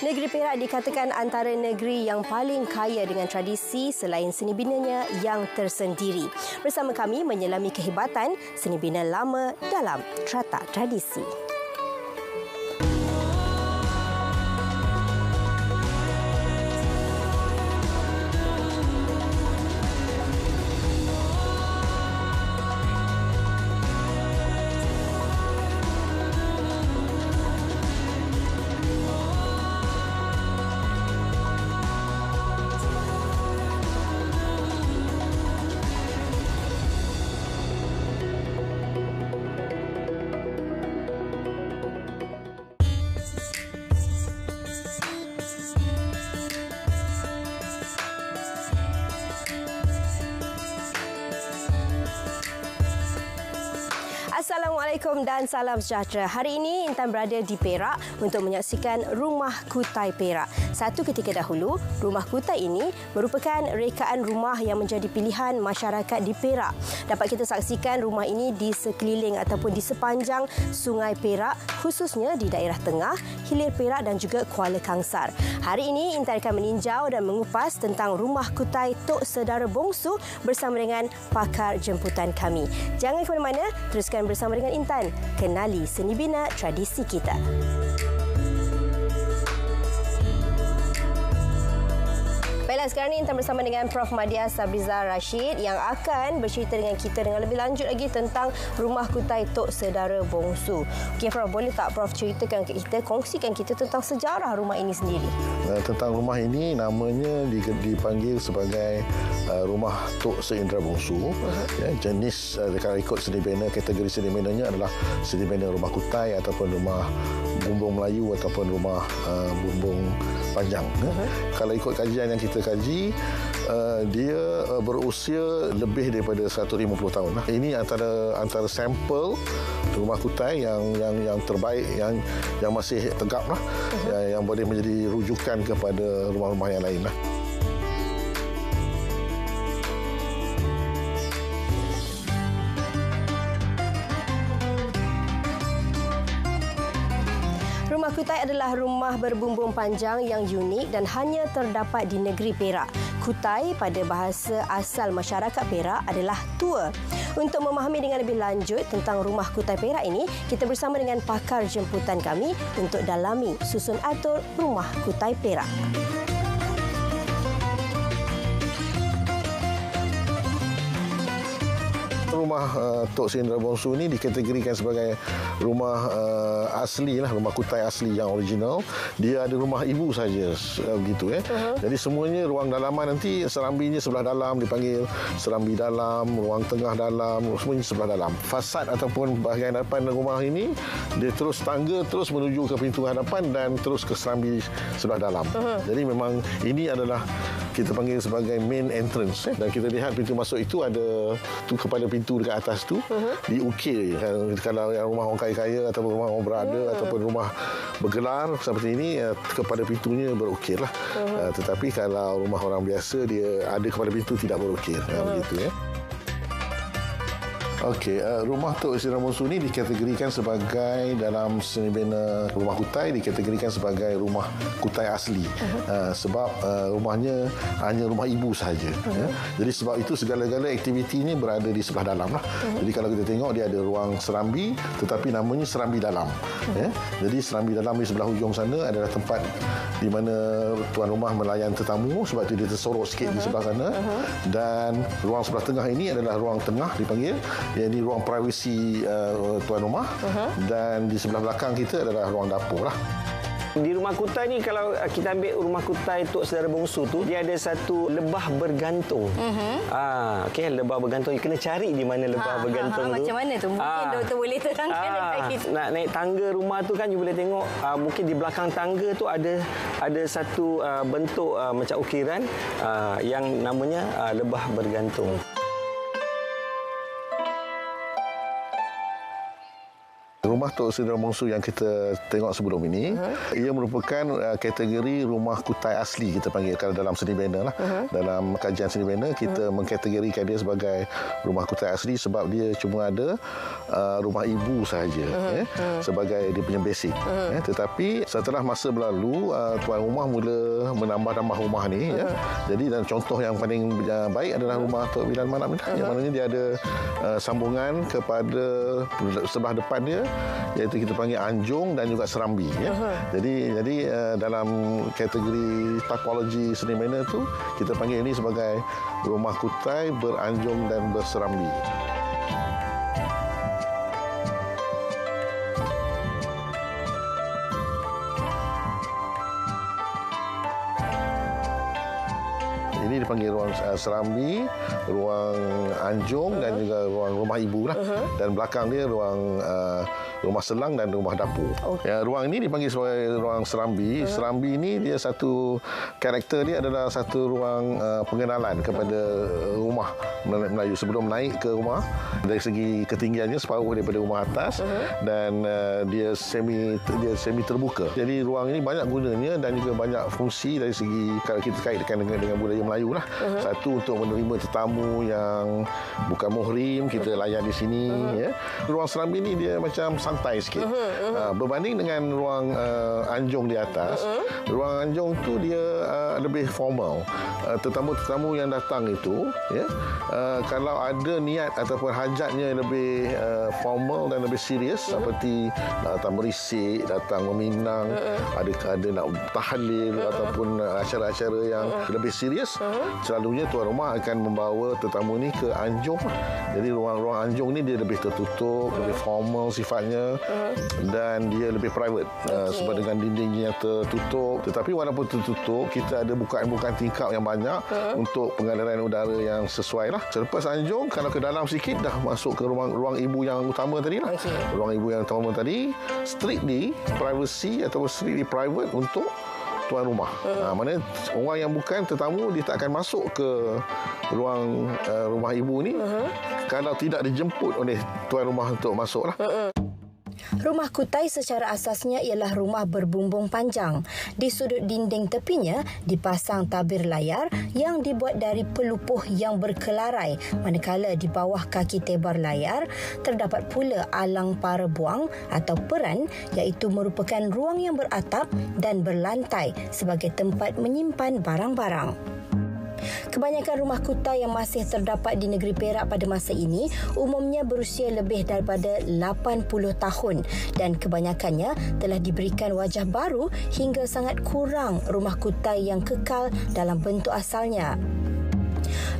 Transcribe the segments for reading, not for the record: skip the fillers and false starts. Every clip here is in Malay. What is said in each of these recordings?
Negeri Perak dikatakan antara negeri yang paling kaya dengan tradisi selain seni binanya yang tersendiri. Bersama kami menyelami kehebatan seni bina lama dalam Tratah Tradisi. Assalamualaikum dan salam sejahtera. Hari ini Intan berada di Perak untuk menyaksikan Rumah Kutai Perak. Satu ketika dahulu, Rumah Kutai ini merupakan rekaan rumah yang menjadi pilihan masyarakat di Perak. Dapat kita saksikan rumah ini di sekeliling ataupun di sepanjang Sungai Perak, khususnya di daerah tengah, Hilir Perak dan juga Kuala Kangsar. Hari ini Intan akan meninjau dan mengupas tentang Rumah Kutai Tok Sedara Bongsu bersama dengan pakar jemputan kami. Jangan ke mana-mana, teruskan bersama dengan Intan. Kenali seni bina tradisi kita. Baiklah, sekarang ni Intan bersama dengan Prof. Madya Sabriza Rashid yang akan bercerita dengan kita dengan lebih lanjut lagi tentang Rumah Kutai Tok Sedara Bongsu. Okey Prof, boleh tak Prof ceritakan ke kita, kongsikan kita tentang sejarah rumah ini sendiri? Tentang rumah ini, namanya dipanggil sebagai Rumah Tok Sedara Bongsu. Jenis kalau ikut seni bina, kategori seni binanya adalah seni bina rumah kutai ataupun rumah bumbung Melayu ataupun rumah bumbung panjang. Kalau ikut kajian yang kita kaji, dia berusia lebih daripada 150 tahun. Ini antara sampel rumah kutai yang terbaik, yang masih tegak lah, yang boleh menjadi rujukan kepada rumah-rumah yang lain lah. Rumah Kutai adalah rumah berbumbung panjang yang unik dan hanya terdapat di negeri Perak. Kutai pada bahasa asal masyarakat Perak adalah tua. Untuk memahami dengan lebih lanjut tentang Rumah Kutai Perak ini, kita bersama dengan pakar jemputan kami untuk dalami susun atur Rumah Kutai Perak. Rumah Tok Sedara Bongsu ini dikategorikan sebagai rumah asli lah, rumah kutai asli yang original. Dia ada rumah ibu saja begitu Jadi semuanya ruang dalaman nanti serambinya sebelah dalam dipanggil serambi dalam, ruang tengah dalam, semuanya sebelah dalam. Fasad ataupun bahagian hadapan rumah ini dia terus tangga terus menuju ke pintu hadapan dan terus ke serambi sebelah dalam. Jadi memang ini adalah kita panggil sebagai main entrance dan kita lihat pintu masuk itu ada kepada pintu dekat atas tu diukir. Kalau rumah orang kaya-kaya ataupun rumah orang berada ataupun rumah bergelar seperti ini, kepada pintunya berukir lah. Tetapi kalau rumah orang biasa, dia ada kepada pintu tidak berukir. Begitu Okey, Rumah Tok Sedara Bongsu ini dikategorikan sebagai dalam seni bina rumah kutai dikategorikan sebagai rumah kutai asli. Sebab rumahnya hanya rumah ibu sahaja. Jadi sebab itu segala-gala aktiviti ini berada di sebelah dalam lah. Jadi kalau kita tengok dia ada ruang serambi tetapi namanya serambi dalam. Jadi serambi dalam di sebelah hujung sana adalah tempat di mana tuan rumah melayan tetamu, sebab itu dia tersorok sikit di sebelah sana. Dan ruang sebelah tengah ini adalah ruang tengah dipanggil, yang ini ruang privasi tuan rumah. Dan di sebelah belakang kita adalah ruang dapur lah. Di Rumah Kutai ni, kalau kita ambil Rumah Kutai Tok Sedara Bongsu tu, dia ada satu lebah bergantung. Okey, lebah bergantung. Kena cari di mana lebah bergantung tu. Macam mana tu? Mungkin doktor boleh terangkan dekat kita. Nak naik tangga rumah tu kan, you boleh tengok mungkin di belakang tangga tu ada satu bentuk macam ukiran yang namanya lebah bergantung. rumah Tok Sri Dara Bongsu yang kita tengok sebelum ini, ia merupakan kategori rumah kutai asli, kita panggil kalau dalam seni bina lah. Dalam kajian seni bina kita mengkategorikan dia sebagai rumah kutai asli sebab dia cuma ada rumah ibu sahaja sebagai dia punya basic. Tetapi setelah masa berlalu, tuan rumah mula menambah-nambah rumah ni. Jadi dan contoh yang paling baik adalah rumah Tok Bilal Manap ni, yang mananya dia ada sambungan kepada sebelah depan dia, iaitu kita panggil anjung dan juga serambi. Jadi dalam kategori typologi seni bina tu kita panggil ini sebagai rumah kutai beranjung dan berserambi. Ini dipanggil ruang serambi, ruang anjung dan juga ruang rumah ibu lah. Dan belakang dia ruang rumah selang dan rumah dapur. Ruang ini dipanggil sebagai ruang serambi. Serambi ini dia satu karakter dia adalah satu ruang pengenalan kepada rumah Melayu sebelum naik ke rumah. Dari segi ketinggiannya separuh daripada rumah atas dan dia semi terbuka. Jadi ruang ini banyak gunanya dan juga banyak fungsi dari segi kalau kita kaitkan dengan budaya Melayu lah. Satu untuk menerima tetamu yang bukan muhrim, kita layan di sini. Ruang serambi ini dia macam santai sikit. Berbanding dengan ruang anjung di atas, ruang anjung tu dia lebih formal. Tetamu-tetamu yang datang itu, kalau ada niat ataupun hajatnya lebih formal dan lebih serius, seperti datang berisik, datang meminang, ada nak tahlil ataupun acara-acara yang lebih serius, selalunya tuan rumah akan membawa tetamu ni ke anjung. Jadi ruang-ruang anjung ni dia lebih tertutup, lebih formal sifatnya dan dia lebih private sebab dengan dinding yang tertutup. Tetapi walaupun tertutup, kita ada bukaan-bukaan tingkap yang banyak untuk pengaliran udara yang sesuai lah. Selepas anjung, kalau ke dalam sikit dah masuk ke ruang ibu yang utama tadi lah. Ruang ibu yang utama tadi strictly privacy atau strictly private untuk tuan rumah. Mana orang yang bukan tetamu dia tak akan masuk ke ruang rumah ibu ni kalau tidak dijemput oleh tuan rumah untuk masuk lah. Rumah kutai secara asasnya ialah rumah berbumbung panjang. Di sudut dinding tepinya dipasang tabir layar yang dibuat dari pelupuh yang berkelarai, manakala di bawah kaki tebar layar terdapat pula alang para buang atau peran, iaitu merupakan ruang yang beratap dan berlantai sebagai tempat menyimpan barang-barang. Kebanyakan rumah kutai yang masih terdapat di negeri Perak pada masa ini umumnya berusia lebih daripada 80 tahun dan kebanyakannya telah diberikan wajah baru hingga sangat kurang rumah kutai yang kekal dalam bentuk asalnya.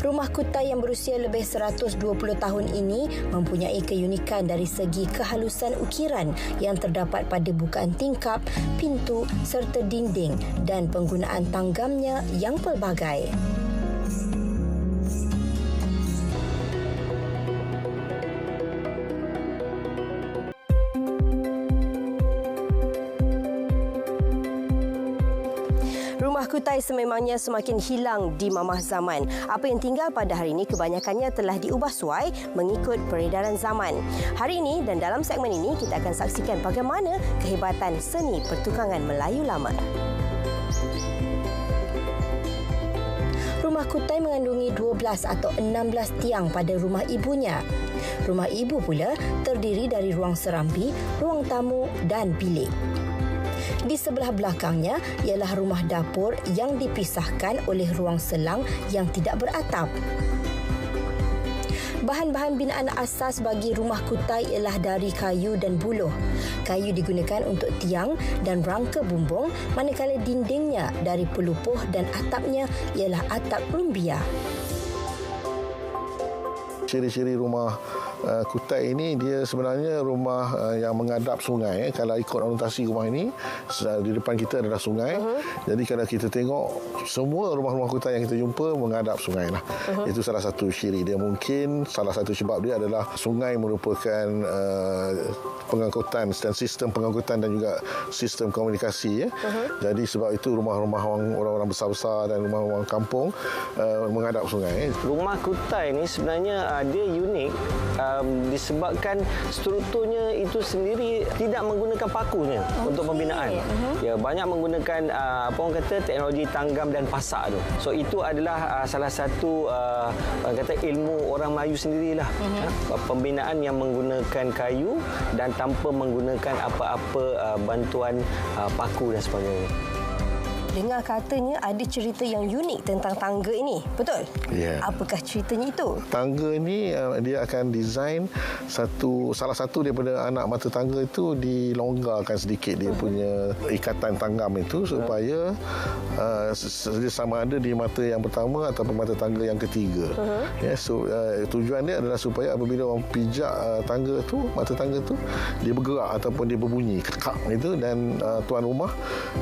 Rumah kutai yang berusia lebih 120 tahun ini mempunyai keunikan dari segi kehalusan ukiran yang terdapat pada bukaan tingkap, pintu serta dinding dan penggunaan tanggamnya yang pelbagai. Rumah kutai sememangnya semakin hilang di mamah zaman. Apa yang tinggal pada hari ini kebanyakannya telah diubah suai mengikut peredaran zaman. Hari ini dan dalam segmen ini kita akan saksikan bagaimana kehebatan seni pertukangan Melayu lama. Rumah kutai mengandungi 12 atau 16 tiang pada rumah ibunya. Rumah ibu pula terdiri dari ruang serambi, ruang tamu dan bilik. Di sebelah belakangnya ialah rumah dapur yang dipisahkan oleh ruang selang yang tidak beratap. Bahan-bahan binaan asas bagi rumah kutai ialah dari kayu dan buluh. Kayu digunakan untuk tiang dan rangka bumbung, manakala dindingnya dari pelupuh dan atapnya ialah atap rumbia. Ciri-ciri rumah kutai ini dia sebenarnya rumah yang menghadap sungai. Kalau ikut orientasi rumah ini, di depan kita adalah sungai. Jadi kalau kita tengok semua rumah-rumah kutai yang kita jumpa menghadap sungai lah. Itu salah satu ciri dia. Mungkin salah satu sebab dia adalah sungai merupakan pengangkutan dan sistem pengangkutan dan juga sistem komunikasi. Jadi sebab itu rumah-rumah orang-orang besar-besar dan rumah-rumah kampung menghadap sungai. Rumah kutai ni sebenarnya dia unik disebabkan strukturnya itu sendiri tidak menggunakan pakunya untuk pembinaan. Ya, banyak menggunakan apa orang kata teknologi tanggam dan pasak tu. So itu adalah salah satu orang kata ilmu orang Melayu sendirilah. Pembinaan yang menggunakan kayu dan tanpa menggunakan apa-apa bantuan paku dan sebagainya. Dengar katanya ada cerita yang unik tentang tangga ini. Betul? Ya. Apakah ceritanya itu? Tangga ni dia akan design salah satu daripada anak mata tangga itu dilonggarkan sedikit dia punya ikatan tanggam itu supaya sama ada di mata yang pertama ataupun mata tangga yang ketiga. Ya, so tujuan dia adalah supaya apabila orang pijak mata tangga tu dia bergerak ataupun dia berbunyi kekak itu, dan tuan rumah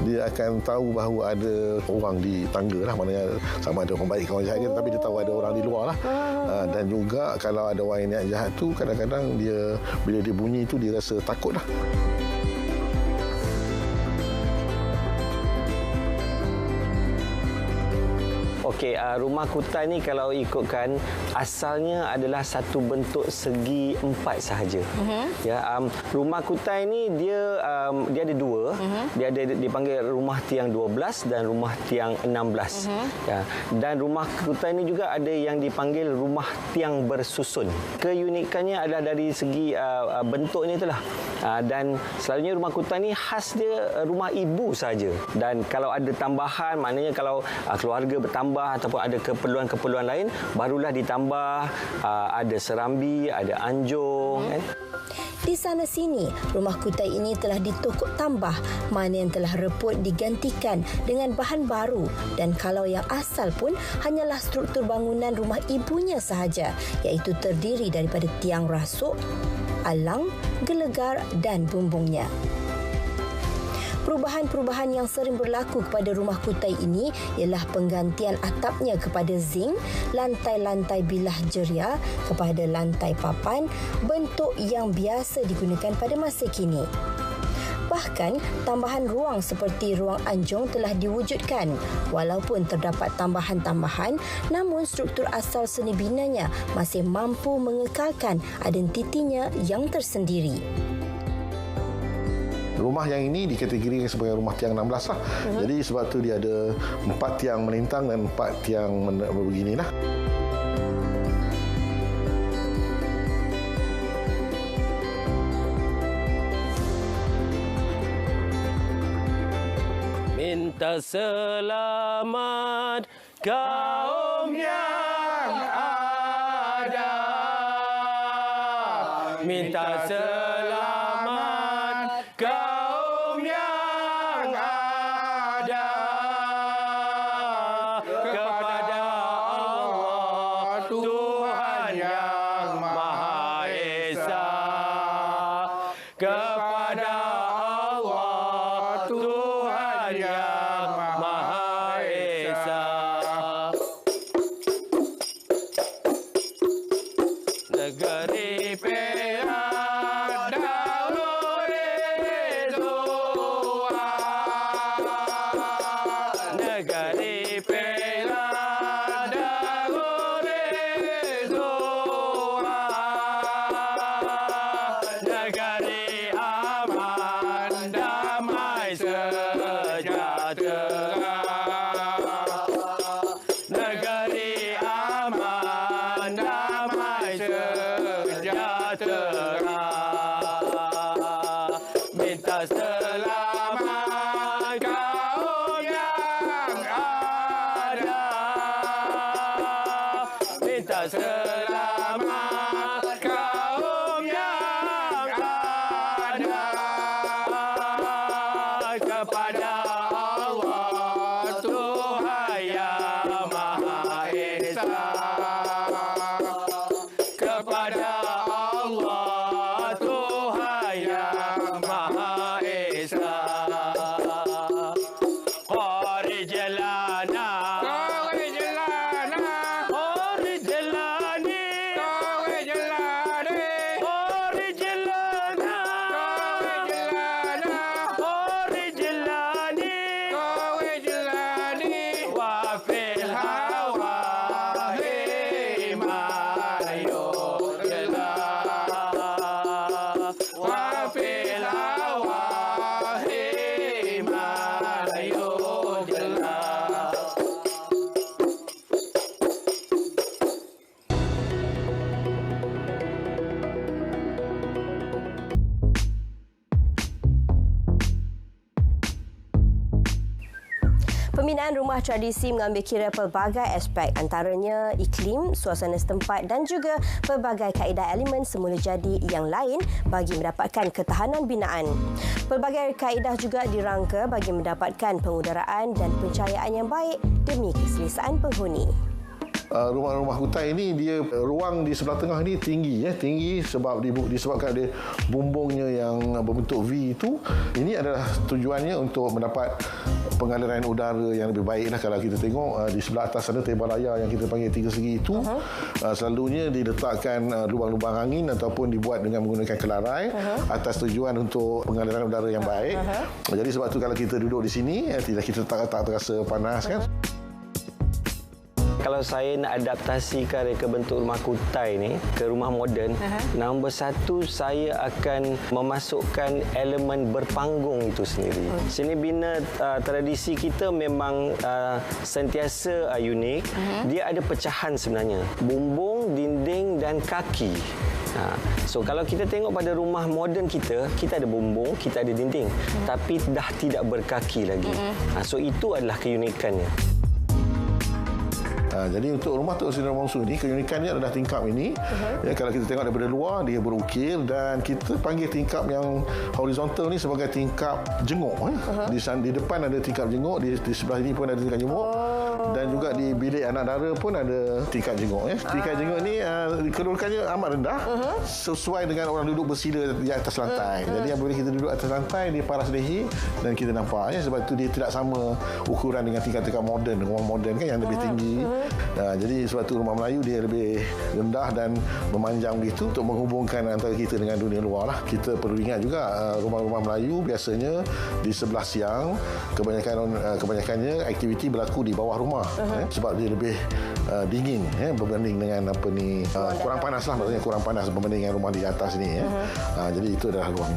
dia akan tahu bahawa ada orang di tangga lah, maknanya sama ada orang baik orang jahat, tapi dia tahu ada orang di luar lah. Dan juga kalau ada orang yang jahat tu kadang-kadang dia bila dia bunyi tu dia rasa takut lah. Okey, rumah kutai ni kalau ikutkan asalnya adalah satu bentuk segi 4 sahaja. Ya, rumah kutai ni dia ada dua. Dia ada dipanggil rumah tiang 12 dan rumah tiang 16. Ya, dan rumah kutai ni juga ada yang dipanggil rumah tiang bersusun. Keunikannya adalah dari segi bentuknya itulah. Dan selalunya rumah kutai ni khas dia rumah ibu saja. Dan kalau ada tambahan, maknanya kalau keluarga bertambah ataupun ada keperluan-keperluan lain, barulah ditambah ada serambi, ada anjung. Di sana sini, rumah kutai ini telah ditokok tambah, mana yang telah reput digantikan dengan bahan baru, dan kalau yang asal pun hanyalah struktur bangunan rumah ibunya sahaja, iaitu terdiri daripada tiang rasuk, alang, gelegar dan bumbungnya. Perubahan-perubahan yang sering berlaku kepada rumah kutai ini ialah penggantian atapnya kepada zinc, lantai-lantai bilah jeria kepada lantai papan, bentuk yang biasa digunakan pada masa kini. Bahkan, tambahan ruang seperti ruang anjung telah diwujudkan. Walaupun terdapat tambahan-tambahan, namun struktur asal seni binanya masih mampu mengekalkan identitinya yang tersendiri. Rumah yang ini dikategorikan sebagai rumah tiang 16 lah. Jadi sebab tu dia ada 4 tiang melintang dan 4 tiang beginilah. Minta selamat kaum yang ada. Minta selamat kaum yang ada kepada Allah Tuhan yang Maha Esa, kepada Allah Tuhan yang Maha Esa. Negeri Perak Darul Ridwan, negeri Perak Darul Ridwan, negeri aman damai sejahtera, negeri aman damai sejahtera. Minta selamat kaum yang ada. Minta selamat kaum yang ada kepada Allah Tuhan yang Maha Esa, kepada Allah Tuhan yang Maha Esa. Qari jalana, qari jalana, qari jalani, qari jalani, qari jalana, qari jalana, qari jalani. Pembinaan rumah tradisi mengambil kira pelbagai aspek, antaranya iklim, suasana setempat dan juga pelbagai kaedah elemen semula jadi yang lain bagi mendapatkan ketahanan binaan. Pelbagai kaedah juga dirangka bagi mendapatkan pengudaraan dan pencahayaan yang baik demi keselesaan penghuni. Rumah-rumah kutai ini dia ruang di sebelah tengah ni tinggi tinggi sebab disebabkan ada bumbungnya yang berbentuk V itu. Ini adalah tujuannya untuk mendapat pengaliran udara yang lebih baik lah. Kalau kita tengok di sebelah atas sana tebal layar yang kita panggil tiga segi itu selalunya diletakkan lubang-lubang angin ataupun dibuat dengan menggunakan kelarai atas tujuan untuk pengaliran udara yang baik. Jadi sebab tu kalau kita duduk di sini kita tak terasa panas kan. Kalau saya nak adaptasikan reka bentuk rumah kutai ni ke rumah moden, nombor satu saya akan memasukkan elemen berpanggung itu sendiri. Seni bina tradisi kita memang sentiasa unik. Dia ada pecahan sebenarnya. Bumbung, dinding dan kaki. So kalau kita tengok pada rumah moden kita ada bumbung, kita ada dinding. Tapi dah tidak berkaki lagi. So itu adalah keunikannya. Jadi untuk rumah Tok Sri Bongsu ni keunikannya adalah tingkap ini. Kalau kita tengok daripada luar dia berukir dan kita panggil tingkap yang horizontal ni sebagai tingkap jenguk. Di depan ada tingkap jenguk, di sebelah ini pun ada tingkap jenguk. Dan juga di bilik anak dara pun ada tingkap jenguk. Tingkap jenguk ni kedudukannya amat rendah sesuai dengan orang duduk bersila di atas lantai. Jadi apabila kita duduk atas lantai dia paras leher dan kita nampak sebab itu dia tidak sama ukuran dengan tingkap-tingkap moden. Rumah moden kan yang lebih tinggi. Jadi sebab tu rumah Melayu dia lebih rendah dan memanjang begitu untuk menghubungkan antara kita dengan dunia luar lah. Kita perlu ingat juga rumah-rumah Melayu biasanya di sebelah siang kebanyakannya aktiviti berlaku di bawah rumah sebab dia lebih dingin berbanding dengan kurang panas lah, maksudnya kurang panas berbanding dengan rumah di atas ni. Jadi itu adalah ruang.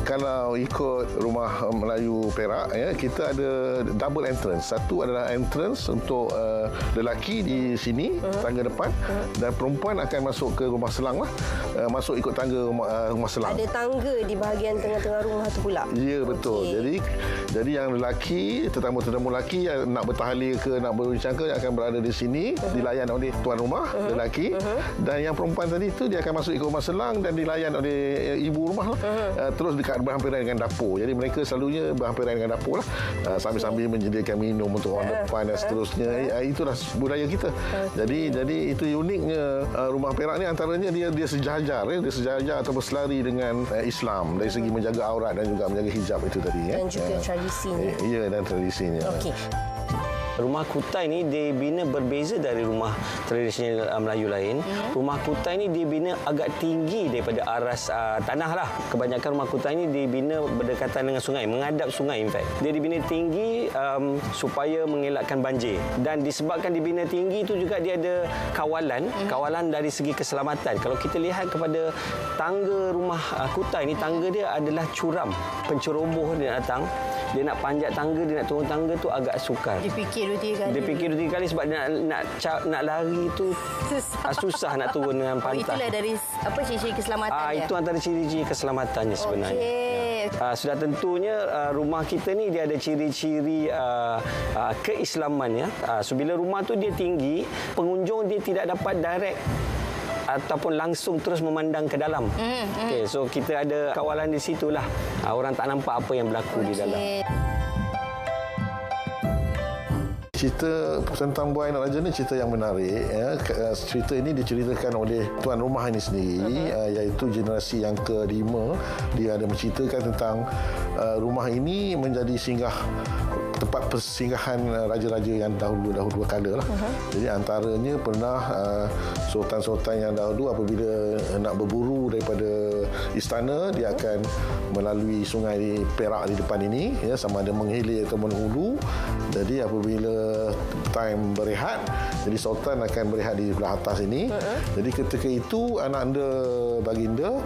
Kalau ikut rumah Melayu Perak kita ada double entrance. Satu adalah entrance untuk lelaki di sini tangga depan dan perempuan akan masuk ke rumah selang lah. Masuk ikut tangga rumah selang. Ada tangga di bahagian tengah-tengah rumah tu pula. Ya betul. Jadi yang lelaki, tetamu-tetamu lelaki yang nak bertahlil ke nak berbincang ke akan berada di sini dilayan oleh tuan rumah lelaki dan yang perempuan tadi tu dia akan masuk ikut rumah selang dan dilayan oleh ibu rumah lah. Terus dekat berhampiran dengan dapur. Jadi mereka selalunya berhampiran dengan dapur lah. Sambil-sambil menyediakan minum untuk orang depan dan seterusnya. Itulah budaya kita. Jadi itu uniknya rumah Perak ni antaranya dia sejajar. Dia sejajar atau berselari dengan Islam dari segi menjaga aurat dan juga menjaga hijab itu tadi. Dan juga tradisinya. Ya, dan tradisinya. Okey. Rumah kutai ni dibina berbeza dari rumah tradisional Melayu lain. Rumah kutai ni dibina agak tinggi daripada aras tanah lah. Kebanyakan rumah kutai ni dibina berdekatan dengan sungai, menghadap sungai in fact. Dia dibina tinggi supaya mengelakkan banjir. Dan disebabkan dibina tinggi itu juga dia ada kawalan dari segi keselamatan. Kalau kita lihat kepada tangga rumah kutai ni, tangga dia adalah curam. Penceroboh dia datang, dia nak panjat tangga, dia nak turun tangga tu agak sukar. Dia fikir 2-3 kali sebab dia nak lari tu susah nak turun dengan pantas. Itulah dari ciri-ciri keselamatan Itu antara ciri-ciri keselamatannya sebenarnya. Sudah tentunya rumah kita ni dia ada ciri-ciri keislamannya. So bila rumah tu dia tinggi, pengunjung dia tidak dapat direct ataupun langsung terus memandang ke dalam. Okay, so kita ada kawalan di situlah. Orang tak nampak apa yang berlaku di dalam. Cerita tentang Buai Anak Raja ni cerita yang menarik. Cerita ini diceritakan oleh tuan rumah ini sendiri, iaitu generasi yang ke-5. Dia ada menceritakan tentang rumah ini menjadi tempat persinggahan raja-raja yang dahulu kala lah. Jadi antaranya pernah sultan-sultan yang dahulu apabila nak berburu daripada istana, dia akan melalui sungai Perak di depan ini, sama ada menghilir atau menghulu. Jadi apabila time berehat, jadi sultan akan berehat di sebelah atas ini. Jadi ketika itu anak anda baginda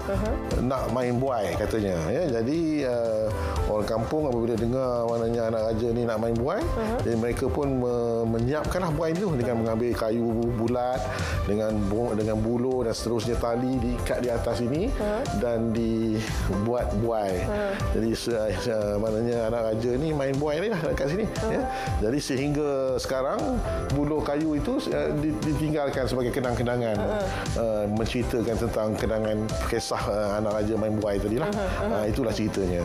nak main buai katanya. Jadi orang kampung apabila dengar maknanya anak raja ni nak main buai. Jadi mereka pun menyiapkanlah buai itu dengan mengambil kayu bulat dengan buluh dan seterusnya, tali diikat di atas ini dan dibuat buai. Jadi maknanya anak raja ni main buai ni lah dekat sini. Ya. Jadi sehingga sekarang buluh kayu itu ditinggalkan sebagai kenang-kenangan, menceritakan tentang kenangan kisah anak raja main buai tadi lah. Itulah ceritanya.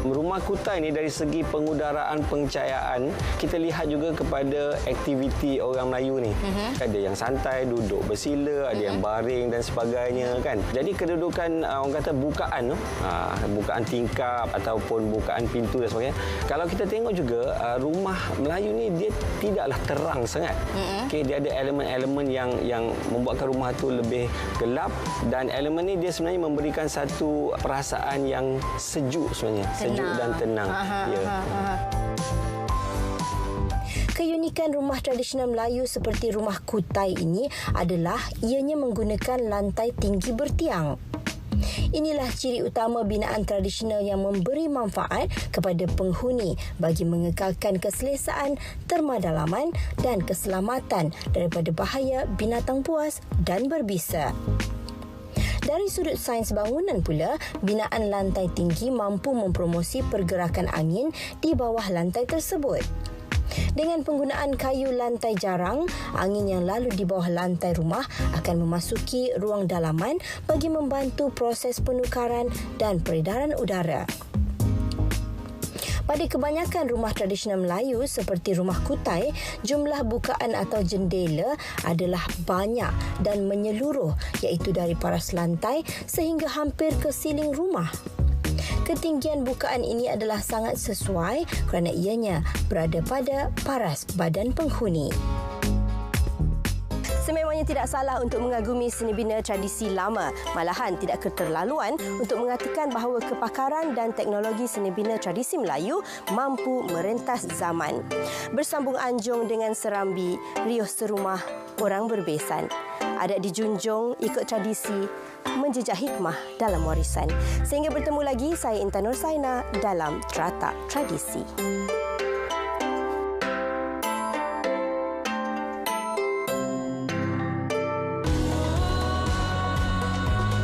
Rumah kutai ni dari segi pengudaraan pencahayaan, kita lihat juga kepada aktiviti orang Melayu ni. Ada yang santai, duduk bersila, ada yang baring dan sebagainya kan. Jadi kedudukan orang kata bukaan tu, bukaan tingkap ataupun bukaan pintu dan sebagainya. Kalau kita tengok juga rumah Melayu ni dia tidaklah terang sangat. Okey, dia ada elemen-elemen yang membuatkan rumah tu lebih gelap, dan elemen ni dia sebenarnya memberikan satu perasaan yang sejuk sebenarnya. Sejuk dan tenang. Keunikan rumah tradisional Melayu seperti rumah kutai ini adalah ianya menggunakan lantai tinggi bertiang. Inilah ciri utama binaan tradisional yang memberi manfaat kepada penghuni bagi mengekalkan keselesaan, termadalaman dan keselamatan daripada bahaya binatang buas dan berbisa. Dari sudut sains bangunan pula, binaan lantai tinggi mampu mempromosi pergerakan angin di bawah lantai tersebut. Dengan penggunaan kayu lantai jarang, angin yang lalu di bawah lantai rumah akan memasuki ruang dalaman bagi membantu proses penukaran dan peredaran udara. Pada kebanyakan rumah tradisional Melayu seperti rumah kutai, jumlah bukaan atau jendela adalah banyak dan menyeluruh, iaitu dari paras lantai sehingga hampir ke siling rumah. Ketinggian bukaan ini adalah sangat sesuai kerana ianya berada pada paras badan penghuni. Sememangnya tidak salah untuk mengagumi seni bina tradisi lama. Malahan tidak keterlaluan untuk mengatakan bahawa kepakaran dan teknologi seni bina tradisi Melayu mampu merentas zaman. Bersambung anjung dengan serambi, riuh serumah orang berbesan. Adat dijunjung, ikut tradisi, menjejak hikmah dalam warisan. Sehingga bertemu lagi, saya Intan Nursaina dalam Teratak Tradisi.